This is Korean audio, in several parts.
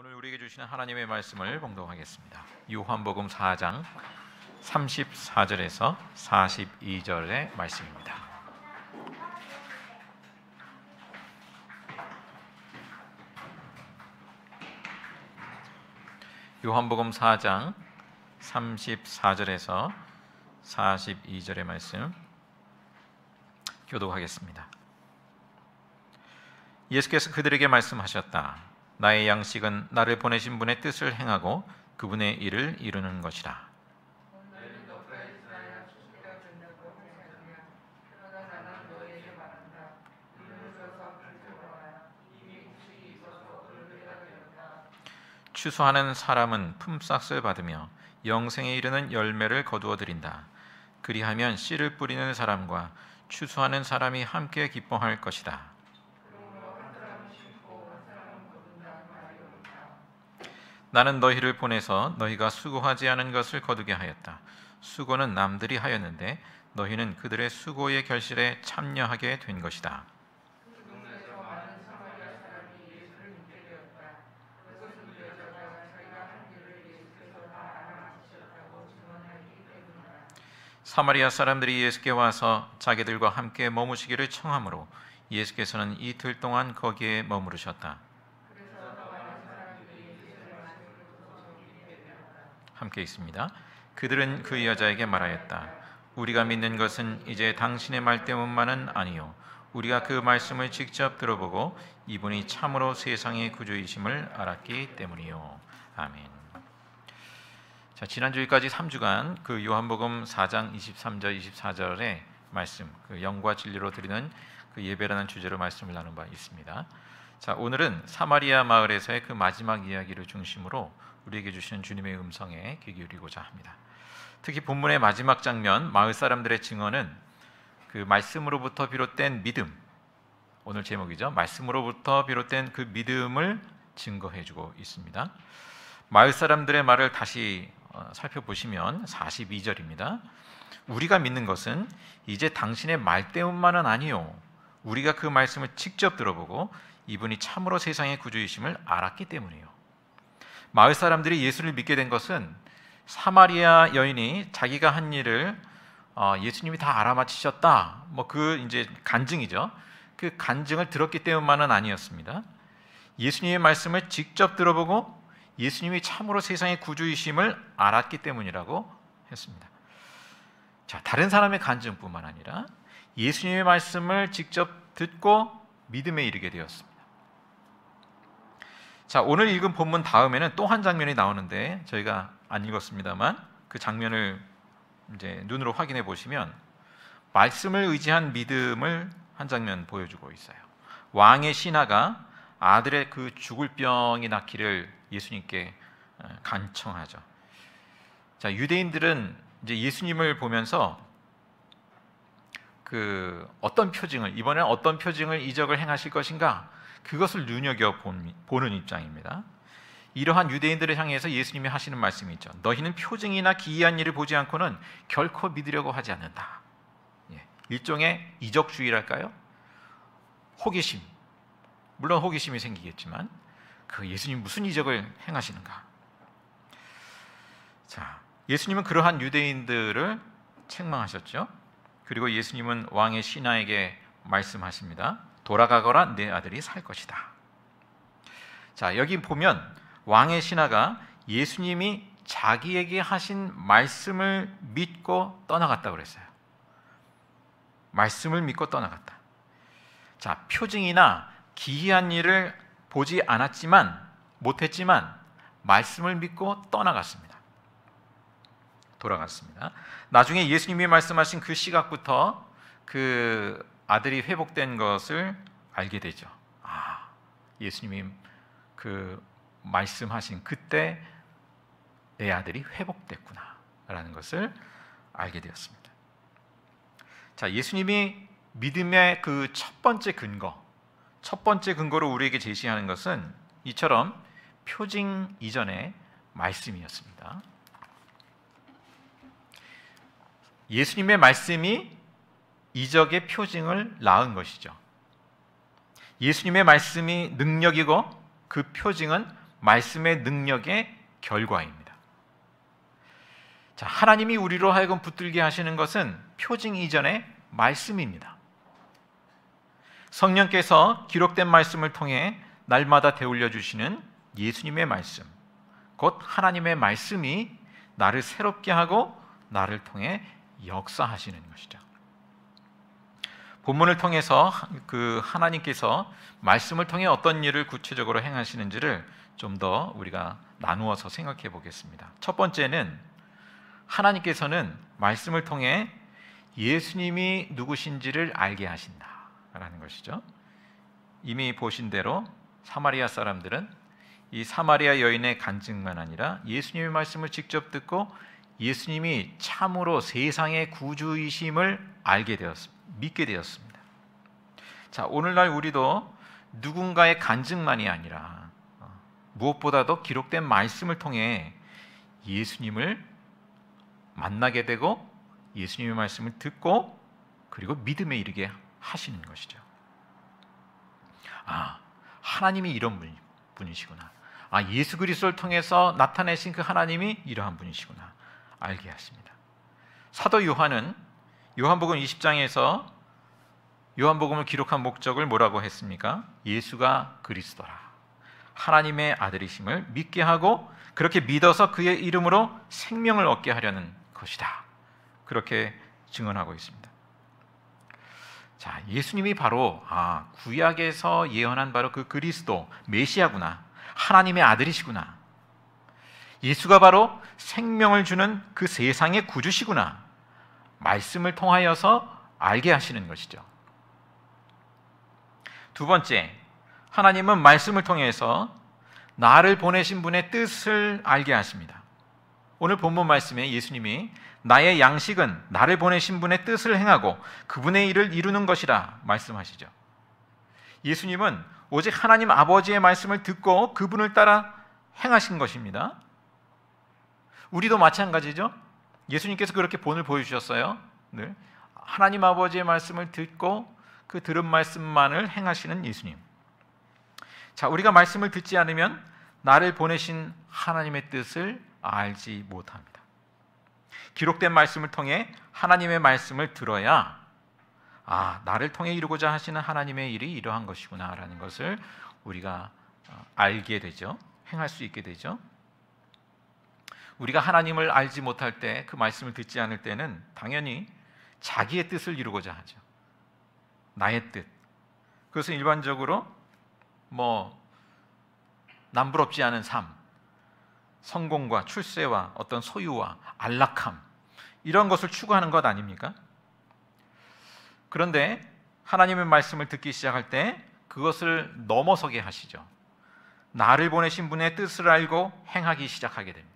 오늘 우리에게 주시는 하나님의 말씀을 봉독하겠습니다. 요한복음 4장 34절에서 42절의 말씀입니다. 요한복음 4장 34절에서 42절의 말씀 교독하겠습니다. 예수께서 그들에게 말씀하셨다. 나의 양식은 나를 보내신 분의 뜻을 행하고 그분의 일을 이루는 것이라. 추수하는 사람은 품삯을 받으며 영생에 이르는 열매를 거두어 드린다. 그리하면 씨를 뿌리는 사람과 추수하는 사람이 함께 기뻐할 것이다. 나는 너희를 보내서 너희가 수고하지 않은 것을 거두게 하였다. 수고는 남들이 하였는데 너희는 그들의 수고의 결실에 참여하게 된 것이다. 사마리아 사람들이 예수께 와서 자기들과 함께 머무시기를 청하므로 예수께서는 이틀 동안 거기에 머무르셨다. 함께 있습니다. 그들은 그 여자에게 말하였다. 우리가 믿는 것은 이제 당신의 말 때문만은 아니요 우리가 그 말씀을 직접 들어보고 이분이 참으로 세상의 구주이심을 알았기 때문이요. 아멘. 자, 지난주까지 3주간 그 요한복음 4장 23절 24절의 말씀, 그 영과 진리로 드리는 그 예배라는 주제로 말씀을 나눈 바 있습니다. 자, 오늘은 사마리아 마을에서의 그 마지막 이야기를 중심으로 우리에게 주시는 주님의 음성에 귀 기울이고자 합니다. 특히 본문의 마지막 장면, 마을 사람들의 증언은 그 말씀으로부터 비롯된 믿음, 오늘 제목이죠. 말씀으로부터 비롯된 그 믿음을 증거해주고 있습니다. 마을 사람들의 말을 다시 살펴보시면 42절입니다. 우리가 믿는 것은 이제 당신의 말 때문만은 아니요 우리가 그 말씀을 직접 들어보고 이분이 참으로 세상의 구주이심을 알았기 때문이에요. 마을 사람들이 예수를 믿게 된 것은 사마리아 여인이 자기가 한 일을 예수님이 다 알아맞히셨다. 그 이제 간증이죠. 그 간증을 들었기 때문만은 아니었습니다. 예수님의 말씀을 직접 들어보고 예수님이 참으로 세상의 구주이심을 알았기 때문이라고 했습니다. 자, 다른 사람의 간증뿐만 아니라 예수님의 말씀을 직접 듣고 믿음에 이르게 되었습니다. 자, 오늘 읽은 본문 다음에는 또 한 장면이 나오는데 저희가 안 읽었습니다만 그 장면을 이제 눈으로 확인해 보시면 말씀을 의지한 믿음을 한 장면 보여주고 있어요. 왕의 신하가 아들의 그 죽을 병이 낫기를 예수님께 간청하죠. 자, 유대인들은 이제 예수님을 보면서 그 어떤 표징을 이번에는 어떤 표징을 이적을 행하실 것인가 그것을 눈여겨보는 입장입니다. 이러한 유대인들을 향해서 예수님이 하시는 말씀이 있죠. 너희는 표징이나 기이한 일을 보지 않고는 결코 믿으려고 하지 않는다. 일종의 이적주의랄까요? 호기심, 물론 호기심이 생기겠지만 그 예수님 무슨 이적을 행하시는가? 자, 예수님은 그러한 유대인들을 책망하셨죠. 그리고 예수님은 왕의 신하에게 말씀하십니다. 돌아가거라 내 아들이 살 것이다. 자, 여기 보면 왕의 신하가 예수님이 자기에게 하신 말씀을 믿고 떠나갔다고 그랬어요. 말씀을 믿고 떠나갔다. 자, 표징이나 기이한 일을 보지 않았지만 못했지만 말씀을 믿고 떠나갔습니다. 돌아갔습니다. 나중에 예수님이 말씀하신 그 시각부터 그 아들이 회복된 것을 알게 되죠. 예수님이 그 말씀하신 그때 내 아들이 회복됐구나 라는 것을 알게 되었습니다. 자, 예수님이 믿음의 그 첫 번째 근거로 우리에게 제시하는 것은 이처럼 표징 이전의 말씀이었습니다. 예수님의 말씀이 이적의 표징을 낳은 것이죠. 예수님의 말씀이 능력이고 그 표징은 말씀의 능력의 결과입니다. 자, 하나님이 우리로 하여금 붙들게 하시는 것은 표징 이전의 말씀입니다. 성령께서 기록된 말씀을 통해 날마다 되돌려 주시는 예수님의 말씀, 곧 하나님의 말씀이 나를 새롭게 하고 나를 통해 역사하시는 것이죠. 본문을 통해서 그 하나님께서 말씀을 통해 어떤 일을 구체적으로 행하시는지를 좀 더 우리가 나누어서 생각해 보겠습니다. 첫 번째는 하나님께서는 말씀을 통해 예수님이 누구신지를 알게 하신다라는 것이죠. 이미 보신 대로 사마리아 사람들은 이 사마리아 여인의 간증만 아니라 예수님의 말씀을 직접 듣고 예수님이 참으로 세상의 구주이심을 알게 되었습니다. 믿게 되었습니다. 자, 오늘날 우리도 누군가의 간증만이 아니라 무엇보다도 기록된 말씀을 통해 예수님을 만나게 되고 예수님의 말씀을 듣고 그리고 믿음에 이르게 하시는 것이죠. 하나님이 이런 분이시구나. 예수 그리스도를 통해서 나타내신 그 하나님이 이러한 분이시구나 알게 하십니다. 사도 요한은 요한복음 20장에서 요한복음을 기록한 목적을 뭐라고 했습니까? 예수가 그리스도라, 하나님의 아들이심을 믿게 하고 그렇게 믿어서 그의 이름으로 생명을 얻게 하려는 것이다, 그렇게 증언하고 있습니다. 자, 예수님이 바로 구약에서 예언한 바로 그 그리스도 메시아구나, 하나님의 아들이시구나, 예수가 바로 생명을 주는 그 세상의 구주시구나, 말씀을 통하여서 알게 하시는 것이죠. 두 번째, 하나님은 말씀을 통해서 나를 보내신 분의 뜻을 알게 하십니다. 오늘 본문 말씀에 예수님이 나의 양식은 나를 보내신 분의 뜻을 행하고 그분의 일을 이루는 것이라 말씀하시죠. 예수님은 오직 하나님 아버지의 말씀을 듣고 그분을 따라 행하신 것입니다. 우리도 마찬가지죠. 예수님께서 그렇게 본을 보여주셨어요. 늘 하나님 아버지의 말씀을 듣고 그 들은 말씀만을 행하시는 예수님. 자, 우리가 말씀을 듣지 않으면 나를 보내신 하나님의 뜻을 알지 못합니다. 기록된 말씀을 통해 하나님의 말씀을 들어야 나를 통해 이루고자 하시는 하나님의 일이 이러한 것이구나 라는 것을 우리가 알게 되죠. 행할 수 있게 되죠. 우리가 하나님을 알지 못할 때, 그 말씀을 듣지 않을 때는 당연히 자기의 뜻을 이루고자 하죠. 나의 뜻. 그것은 일반적으로 남부럽지 않은 삶, 성공과 출세와 어떤 소유와 안락함, 이런 것을 추구하는 것 아닙니까? 그런데 하나님의 말씀을 듣기 시작할 때 그것을 넘어서게 하시죠. 나를 보내신 분의 뜻을 알고 행하기 시작하게 됩니다.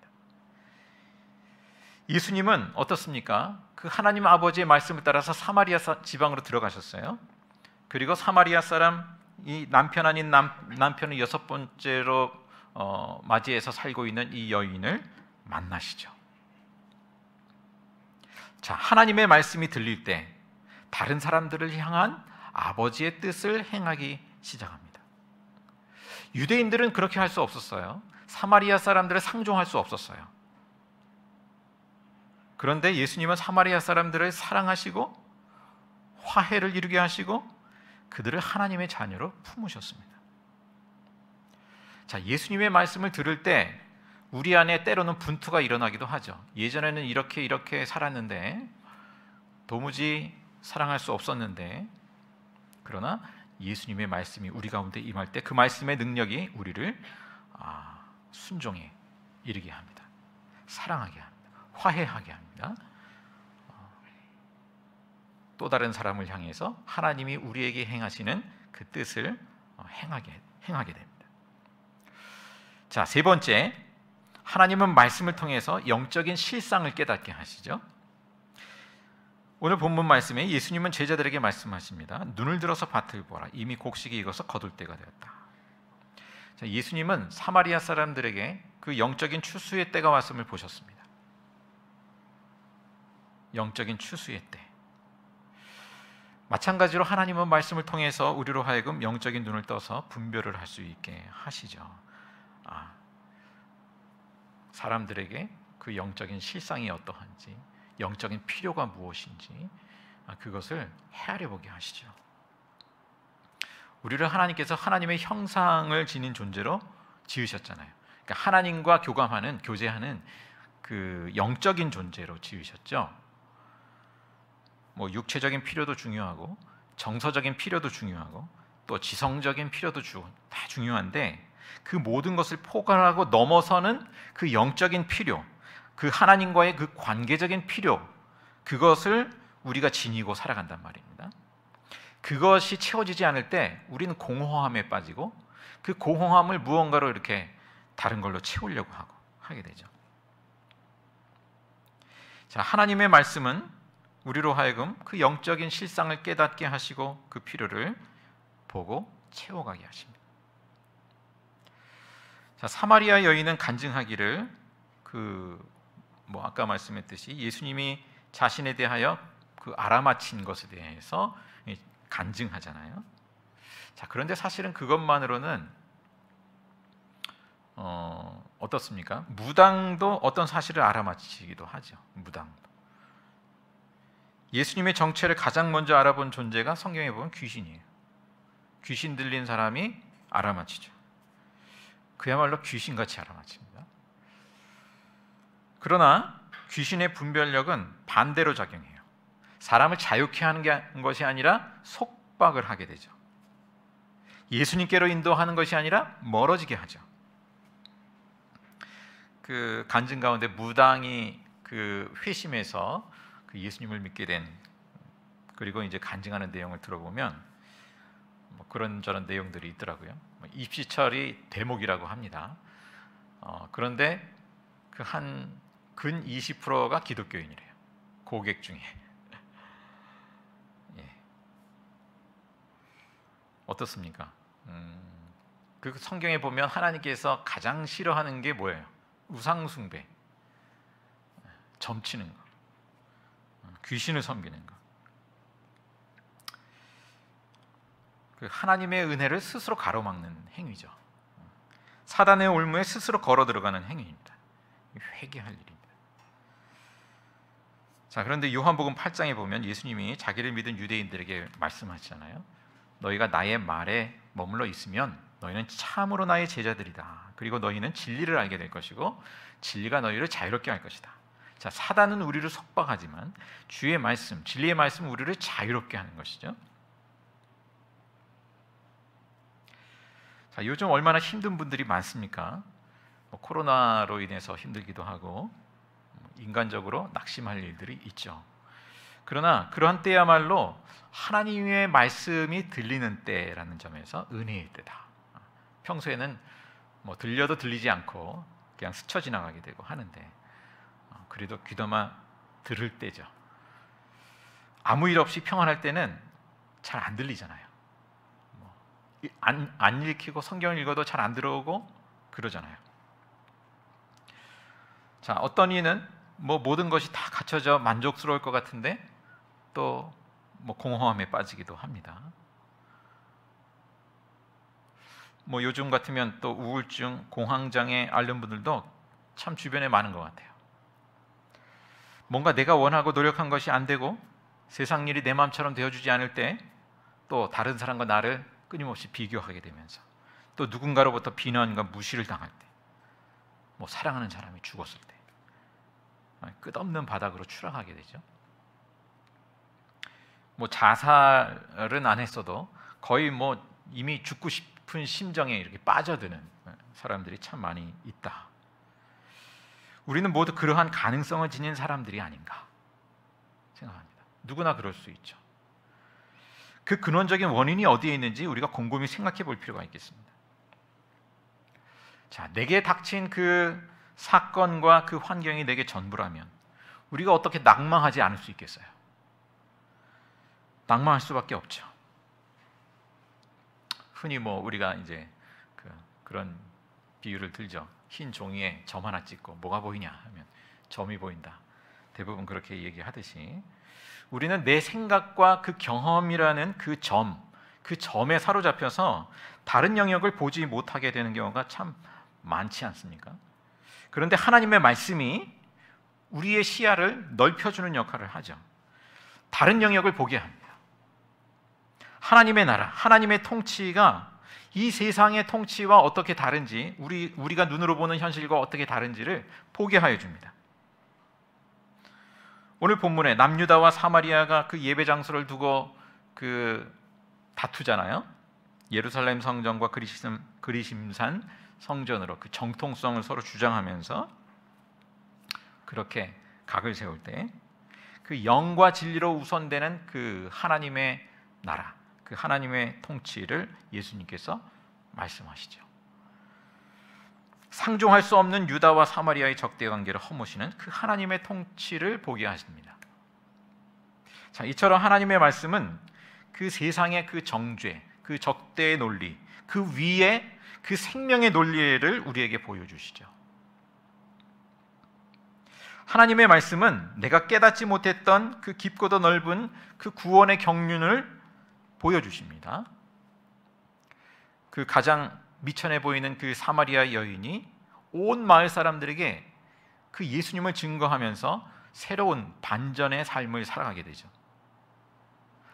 예수님은 어떻습니까? 그 하나님 아버지의 말씀을 따라서 사마리아 지방으로 들어가셨어요. 그리고 사마리아 사람, 이 남편 아닌 남편을 6번째로 맞이해서 살고 있는 이 여인을 만나시죠. 자, 하나님의 말씀이 들릴 때 다른 사람들을 향한 아버지의 뜻을 행하기 시작합니다. 유대인들은 그렇게 할 수 없었어요. 사마리아 사람들을 상종할 수 없었어요. 그런데 예수님은 사마리아 사람들을 사랑하시고 화해를 이루게 하시고 그들을 하나님의 자녀로 품으셨습니다. 자, 예수님의 말씀을 들을 때 우리 안에 때로는 분투가 일어나기도 하죠. 예전에는 이렇게 살았는데 도무지 사랑할 수 없었는데, 그러나 예수님의 말씀이 우리 가운데 임할 때 그 말씀의 능력이 우리를 순종에 이르게 합니다. 사랑하게 합니다. 화해하게 합니다. 또 다른 사람을 향해서 하나님이 우리에게 행하시는 그 뜻을 행하게 됩니다. 자, 세 번째, 하나님은 말씀을 통해서 영적인 실상을 깨닫게 하시죠. 오늘 본문 말씀에 예수님은 제자들에게 말씀하십니다. 눈을 들어서 밭을 보라. 이미 곡식이 익어서 거둘 때가 되었다. 자, 예수님은 사마리아 사람들에게 그 영적인 추수의 때가 왔음을 보셨습니다. 영적인 추수의 때. 마찬가지로 하나님은 말씀을 통해서 우리로 하여금 영적인 눈을 떠서 분별을 할 수 있게 하시죠. 사람들에게 그 영적인 실상이 어떠한지, 영적인 필요가 무엇인지 그것을 헤아려 보게 하시죠. 우리를 하나님께서 하나님의 형상을 지닌 존재로 지으셨잖아요. 그러니까 하나님과 교제하는 그 영적인 존재로 지으셨죠. 뭐 육체적인 필요도 중요하고 정서적인 필요도 중요하고 또 지성적인 필요도 다 중요한데, 그 모든 것을 포괄하고 넘어서는 그 영적인 필요, 그 하나님과의 그 관계적인 필요, 그것을 우리가 지니고 살아간단 말입니다. 그것이 채워지지 않을 때 우리는 공허함에 빠지고, 그 공허함을 무언가로 이렇게 다른 걸로 채우려고 하게 되죠. 자, 하나님의 말씀은 우리로 하여금 그 영적인 실상을 깨닫게 하시고 그 필요를 보고 채워가게 하십니다. 자, 사마리아 여인은 간증하기를 아까 말씀했듯이 예수님이 자신에 대하여 그 알아맞힌 것에 대해서 간증하잖아요. 자, 그런데 사실은 그것만으로는 어떻습니까? 무당도 어떤 사실을 알아맞히기도 하죠. 무당도. 예수님의 정체를 가장 먼저 알아본 존재가 성경에 보면 귀신이에요. 귀신 들린 사람이 알아맞히죠. 그야말로 귀신같이 알아맞힙니다. 그러나 귀신의 분별력은 반대로 작용해요. 사람을 자유케 하는 것이 아니라 속박을 하게 되죠. 예수님께로 인도하는 것이 아니라 멀어지게 하죠. 그 간증 가운데 무당이 그 회심해서 그 예수님을 믿게 된, 그리고 이제 간증하는 내용을 들어보면 그런저런 내용들이 있더라고요. 입시철이 대목이라고 합니다. 그런데 그 근 20%가 기독교인이래요. 고객 중에. 예. 어떻습니까? 그 성경에 보면 하나님께서 가장 싫어하는 게 뭐예요? 우상 숭배, 점치는 거, 귀신을 섬기는 거. 그 하나님의 은혜를 스스로 가로막는 행위죠. 사단의 올무에 스스로 걸어 들어가는 행위입니다. 회개할 일입니다. 자, 그런데 요한복음 8장에 보면 예수님이 자기를 믿은 유대인들에게 말씀하시잖아요. 너희가 나의 말에 머물러 있으면 너희는 참으로 나의 제자들이다. 그리고 너희는 진리를 알게 될 것이고 진리가 너희를 자유롭게 할 것이다. 자, 사단은 우리를 속박하지만 주의 말씀, 진리의 말씀은 우리를 자유롭게 하는 것이죠. 자, 요즘 얼마나 힘든 분들이 많습니까? 코로나로 인해서 힘들기도 하고 인간적으로 낙심할 일들이 있죠. 그러나 그러한 때야말로 하나님의 말씀이 들리는 때라는 점에서 은혜의 때다. 평소에는 들려도 들리지 않고 그냥 스쳐 지나가게 되고 하는데 그래도 귀담아 들을 때죠. 아무 일 없이 평안할 때는 잘 안 들리잖아요. 안 읽히고 성경을 읽어도 잘 안 들어오고 그러잖아요. 자, 어떤 이는 모든 것이 다 갖춰져 만족스러울 것 같은데 또 공허함에 빠지기도 합니다. 요즘 같으면 또 우울증, 공황장애 앓는 분들도 참 주변에 많은 것 같아요. 뭔가 내가 원하고 노력한 것이 안 되고 세상 일이 내 마음처럼 되어주지 않을 때 또 다른 사람과 나를 끊임없이 비교하게 되면서 또 누군가로부터 비난과 무시를 당할 때, 사랑하는 사람이 죽었을 때 끝없는 바닥으로 추락하게 되죠. 자살은 안 했어도 거의 이미 죽고 싶은 심정에 이렇게 빠져드는 사람들이 참 많이 있다. 우리는 모두 그러한 가능성을 지닌 사람들이 아닌가 생각합니다. 누구나 그럴 수 있죠. 그 근원적인 원인이 어디에 있는지 우리가 곰곰이 생각해 볼 필요가 있겠습니다. 자, 내게 닥친 그 사건과 그 환경이 내게 전부라면 우리가 어떻게 낙망하지 않을 수 있겠어요? 낙망할 수밖에 없죠. 흔히 우리가 이제 그런 비유를 들죠. 흰 종이에 점 하나 찍고 뭐가 보이냐 하면 점이 보인다. 대부분 그렇게 얘기하듯이 우리는 내 생각과 그 경험이라는 그 점에 사로잡혀서 다른 영역을 보지 못하게 되는 경우가 참 많지 않습니까? 그런데 하나님의 말씀이 우리의 시야를 넓혀주는 역할을 하죠. 다른 영역을 보게 합니다. 하나님의 나라, 하나님의 통치가 이 세상의 통치와 어떻게 다른지, 우리가 눈으로 보는 현실과 어떻게 다른지를 보게 하여 줍니다. 오늘 본문에 남유다와 사마리아가 그 예배 장소를 두고 다투잖아요. 예루살렘 성전과 그리심산 성전으로 그 정통성을 서로 주장하면서 그렇게 각을 세울 때 그 영과 진리로 우선되는 그 하나님의 나라, 그 하나님의 통치를 예수님께서 말씀하시죠. 상종할 수 없는 유다와 사마리아의 적대 관계를 허무시는 그 하나님의 통치를 보게 하십니다. 자, 이처럼 하나님의 말씀은 그 세상의 그 정죄, 그 적대의 논리, 그 위에 그 생명의 논리를 우리에게 보여주시죠. 하나님의 말씀은 내가 깨닫지 못했던 그 깊고도 넓은 그 구원의 경륜을 보여주십니다. 그 가장 미천해 보이는 그 사마리아 여인이 온 마을 사람들에게 그 예수님을 증거하면서 새로운 반전의 삶을 살아가게 되죠.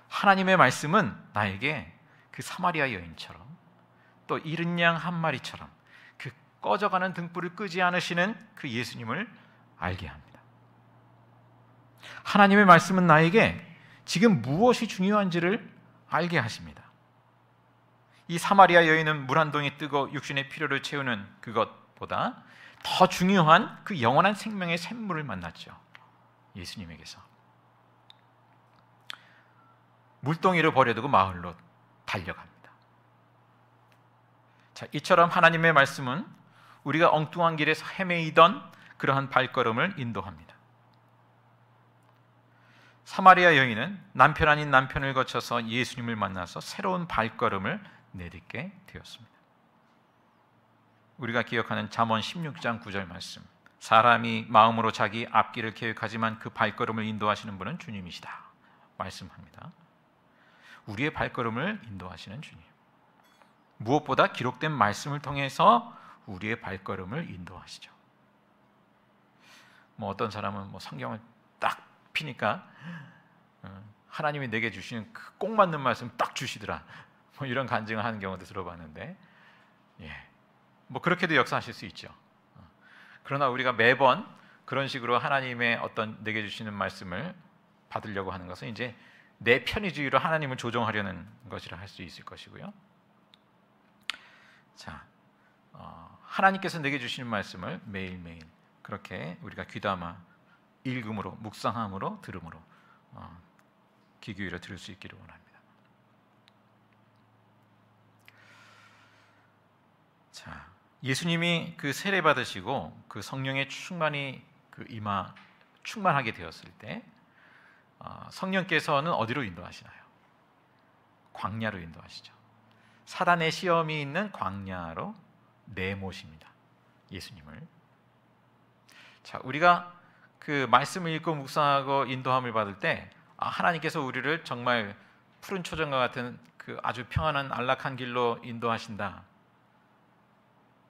하나님의 말씀은 나에게 그 사마리아 여인처럼 또 이른 양 한 마리처럼 그 꺼져가는 등불을 끄지 않으시는 그 예수님을 알게 합니다. 하나님의 말씀은 나에게 지금 무엇이 중요한지를 알게 하십니다. 이 사마리아 여인은 물 한 동이 뜨고 육신의 필요를 채우는 그것보다 더 중요한 그 영원한 생명의 샘물을 만났죠. 예수님에게서 물동이를 버려두고 마을로 달려갑니다. 자, 이처럼 하나님의 말씀은 우리가 엉뚱한 길에서 헤매이던 그러한 발걸음을 인도합니다. 사마리아 여인은 남편 아닌 남편을 거쳐서 예수님을 만나서 새로운 발걸음을 내딛게 되었습니다. 우리가 기억하는 잠언 16장 9절 말씀, 사람이 마음으로 자기 앞길을 계획하지만 그 발걸음을 인도하시는 분은 주님이시다 말씀합니다. 우리의 발걸음을 인도하시는 주님, 무엇보다 기록된 말씀을 통해서 우리의 발걸음을 인도하시죠. 어떤 사람은 성경을 딱 피니까 하나님이 내게 주시는 그 꼭 맞는 말씀 딱 주시더라, 이런 간증을 하는 경우도 들어봤는데, 그렇게도 역사하실 수 있죠. 그러나 우리가 매번 그런 식으로 하나님의 어떤 내게 주시는 말씀을 받으려고 하는 것은 이제 내 편의주의로 하나님을 조종하려는 것이라 할 수 있을 것이고요. 자, 하나님께서 내게 주시는 말씀을 매일매일 그렇게 우리가 귀담아 읽음으로, 묵상함으로, 들음으로 귀 기울여 들을 수 있기를 원합니다. 자, 예수님이 그 세례 받으시고 그 성령의 충만이 충만하게 되었을 때 성령께서는 어디로 인도하시나요? 광야로 인도하시죠. 사단의 시험이 있는 광야로 내모십니다, 예수님을. 자, 우리가 그 말씀을 읽고 묵상하고 인도함을 받을 때 하나님께서 우리를 정말 푸른 초정과 같은 그 아주 평안한 안락한 길로 인도하신다.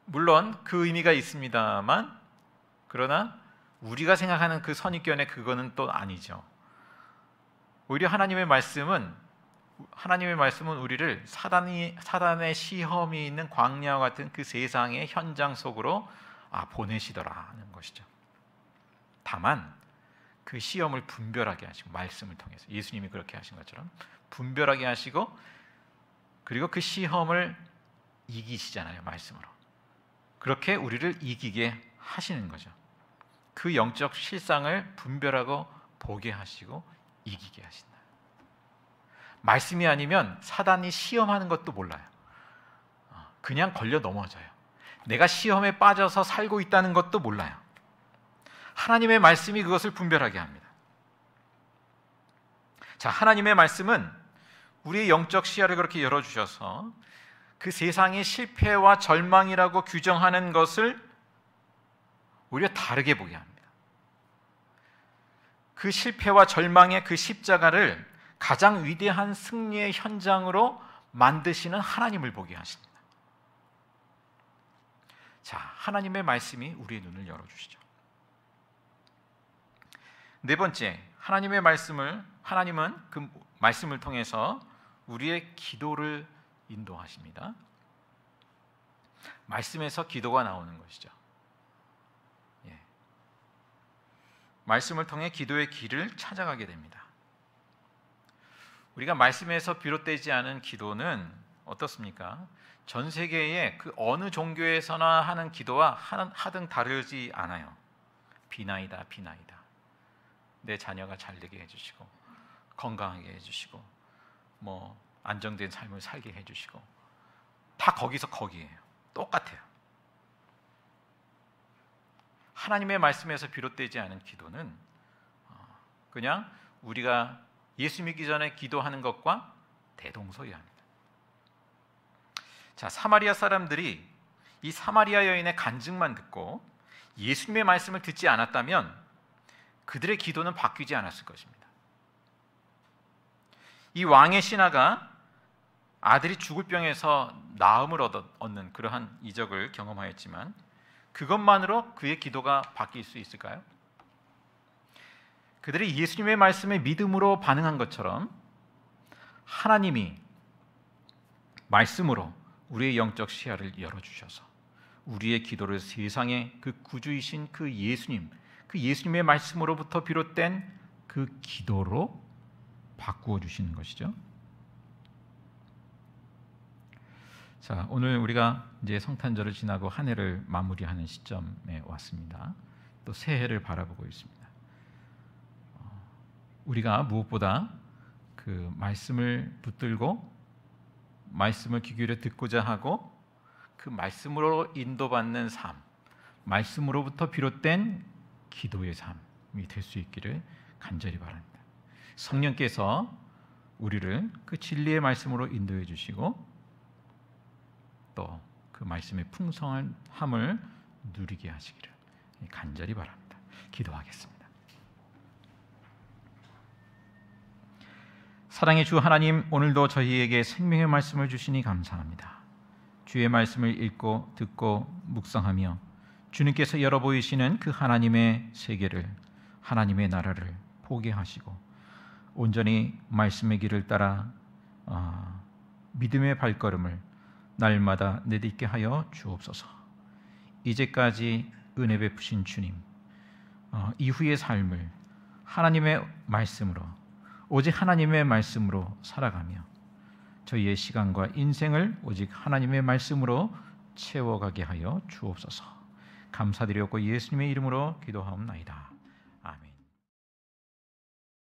물론 그 의미가 있습니다만, 그러나 우리가 생각하는 그 선입견의 그거는 또 아니죠. 오히려 하나님의 말씀은 우리를 사단의 시험이 있는 광야와 같은 그 세상의 현장 속으로 보내시더라는 것이죠. 다만 그 시험을 분별하게 하시고, 말씀을 통해서 예수님이 그렇게 하신 것처럼 분별하게 하시고, 그리고 그 시험을 이기시잖아요, 말씀으로. 그렇게 우리를 이기게 하시는 거죠. 그 영적 실상을 분별하고 보게 하시고 이기게 하신다. 말씀이 아니면 사단이 시험하는 것도 몰라요. 그냥 걸려 넘어져요. 내가 시험에 빠져서 살고 있다는 것도 몰라요. 하나님의 말씀이 그것을 분별하게 합니다. 자, 하나님의 말씀은 우리의 영적 시야를 그렇게 열어주셔서 그 세상의 실패와 절망이라고 규정하는 것을 오히려 다르게 보게 합니다. 그 실패와 절망의 그 십자가를 가장 위대한 승리의 현장으로 만드시는 하나님을 보게 하십니다. 자, 하나님의 말씀이 우리의 눈을 열어주시죠. 네 번째, 하나님은 그 말씀을 통해서 우리의 기도를 인도하십니다. 말씀에서 기도가 나오는 것이죠. 말씀을 통해 기도의 길을 찾아가게 됩니다. 우리가 말씀에서 비롯되지 않은 기도는 어떻습니까? 전 세계의 그 어느 종교에서나 하는 기도와 하등 다르지 않아요. 비나이다, 비나이다. 내 자녀가 잘 되게 해주시고, 건강하게 해주시고, 안정된 삶을 살게 해주시고, 다 거기서 거기에요. 똑같아요. 하나님의 말씀에서 비롯되지 않은 기도는 그냥 우리가 예수 믿기 전에 기도하는 것과 대동소이합니다. 자, 사마리아 사람들이 이 사마리아 여인의 간증만 듣고 예수님의 말씀을 듣지 않았다면 그들의 기도는 바뀌지 않았을 것입니다. 이 왕의 신하가 아들이 죽을 병에서 나음을 얻는 그러한 이적을 경험하였지만 그것만으로 그의 기도가 바뀔 수 있을까요? 그들이 예수님의 말씀에 믿음으로 반응한 것처럼 하나님이 말씀으로 우리의 영적 시야를 열어주셔서 우리의 기도를 세상의 그 구주이신 그 예수님의 말씀으로부터 비롯된 그 기도로 바꾸어 주시는 것이죠. 자, 오늘 우리가 이제 성탄절을 지나고 한 해를 마무리하는 시점에 왔습니다. 또 새해를 바라보고 있습니다. 우리가 무엇보다 그 말씀을 붙들고 말씀을 귀 기울여 듣고자 하고 그 말씀으로 인도받는 삶, 말씀으로부터 비롯된 기도의 삶이 될 수 있기를 간절히 바랍니다. 성령께서 우리를 그 진리의 말씀으로 인도해 주시고 또 그 말씀의 풍성함을 누리게 하시기를 간절히 바랍니다. 기도하겠습니다. 사랑의 주 하나님, 오늘도 저희에게 생명의 말씀을 주시니 감사합니다. 주의 말씀을 읽고 듣고 묵상하며 주님께서 열어 보이시는 그 하나님의 세계를, 하나님의 나라를 보게 하시고 온전히 말씀의 길을 따라 믿음의 발걸음을 날마다 내딛게 하여 주옵소서. 이제까지 은혜 베푸신 주님, 이후의 삶을 하나님의 말씀으로, 오직 하나님의 말씀으로 살아가며 저희의 시간과 인생을 오직 하나님의 말씀으로 채워가게 하여 주옵소서. 감사드렸고 예수님의 이름으로 기도하옵나이다.